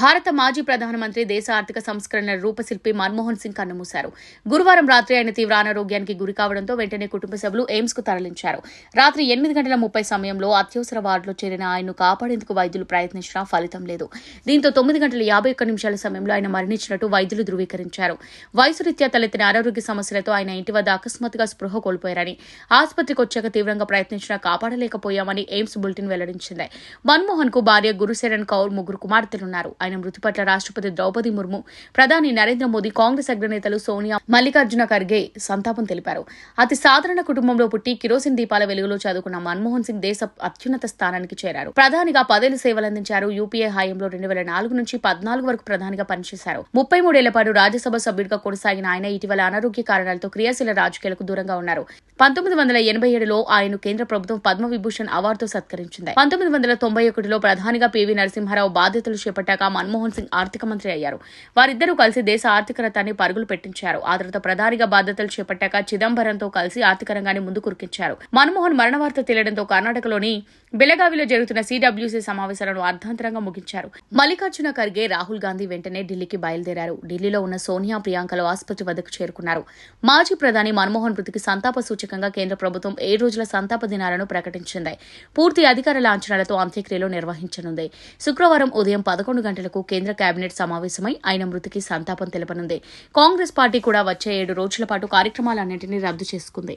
భారత మాజీ ప్రధానమంత్రి దేశ ఆర్థిక సంస్కరణల రూపశిల్పి మన్మోహన్ సింగ్ కన్నుమూశారు. గురువారం రాత్రి ఆయన తీవ్ర అనారోగ్యానికి గురి కావడంతో వెంటనే కుటుంబ సభ్యులు ఎయిమ్స్ కు తరలించారు. రాత్రి 8:30 సమయంలో అత్యవసర వార్డులో చేరిన ఆయన్ను కాపాడేందుకు వైద్యులు ప్రయత్నించినా ఫలితం లేదు. దీంతో 9:51 సమయంలో ఆయన మరణించినట్టు వైద్యులు ధృవీకరించారు. వయసు రీత్యా తలెత్తిన అనారోగ్య సమస్యలతో ఆయన ఇంటి వద్ద అకస్మాత్తుగా స్పృహ కోల్పోయారని, ఆసుపత్రికి వచ్చాక తీవ్రంగా ప్రయత్నించినా కాపాడలేకపోయామని ఎయిమ్స్ బులెటిన్ వెల్లడించింది. మన్మోహన్ కు భార్య గురుశరణ్ కౌర్, 3 కుమార్తెలున్నారు. ఆయన మృతి పట్ల రాష్ట్రపతి ద్రౌపది ముర్ము, ప్రధాని నరేంద్ర మోదీ, కాంగ్రెస్ అగ్రనేతలు సోనియా, మల్లికార్జున ఖర్గే సంతాపం తెలిపారు. అతి సాధారణ కుటుంబంలో పుట్టి కిరోసిన్ దీపాల వెలుగులో చదువుకున్న మన్మోహన్ సింగ్ దేశ అత్యున్నత స్థానానికి చేరారు. ప్రధానిగా 10 ఏళ్లు సేవలందించారు. యూపీఏ హయాంలో 2004 నుంచి 14 వరకు ప్రధానిగా పనిచేశారు. 33 ఏళ్ల పాటు రాజ్యసభ సభ్యుడిగా కొనసాగిన ఆయన ఇటీవల అనారోగ్య కారణాలతో క్రియాశీల రాజకీయాలకు దూరంగా ఉన్నారు. 1987లో ఆయన్ను కేంద్ర ప్రభుత్వం పద్మవిభూషణ్ అవార్డుతో సత్కరించింది. 1991లో ప్రధానిగా పివి నరసింహారావు బాధ్యతలు చేపట్టాక మన్మోహన్ సింగ్ ఆర్థిక మంత్రి అయ్యారు. వారిద్దరూ కలిసి దేశ ఆర్థిక రథాన్ని పరుగులు పెట్టించారు. ఆ తర్వాత ప్రధానిగా బాధ్యతలు చేపట్టాక చిదంబరంతో కలిసి ఆర్థిక రంగాన్ని ముందుకురికించారు. మన్మోహన్ మరణ వార్త తెలియడంతో కర్ణాటకలోని బెళగావిలో జరుగుతున్న సిడబ్ల్యూసీ సమావేశాలను అర్ధాంతరంగా ముగించారు. మల్లికార్జున ఖర్గే, రాహుల్ గాంధీ వెంటనే ఢిల్లీకి బయలుదేరారు. ఢిల్లీలో ఉన్న సోనియా, ప్రియాంకలు ఆసుపత్రి వద్దకు చేరుకున్నారు. మాజీ ప్రధాని మన్మోహన్ మృతికి సంతాప సూచకంగా కేంద్ర ప్రభుత్వం 7 రోజుల సంతాప దినాలను ప్రకటించింది. పూర్తి అధికార లాంఛనాలతో అంత్యక్రియలు నిర్వహించనుంది. శుక్రవారం ఉదయం 11 గంటలకు కేంద్ర కేబినెట్ సమావేశమై ఆయన మృతికి సంతాపం తెలపనుంది. కాంగ్రెస్ పార్టీ కూడా వచ్చే 7 రోజుల పాటు కార్యక్రమాలన్నింటినీ రద్దు చేసుకుంది.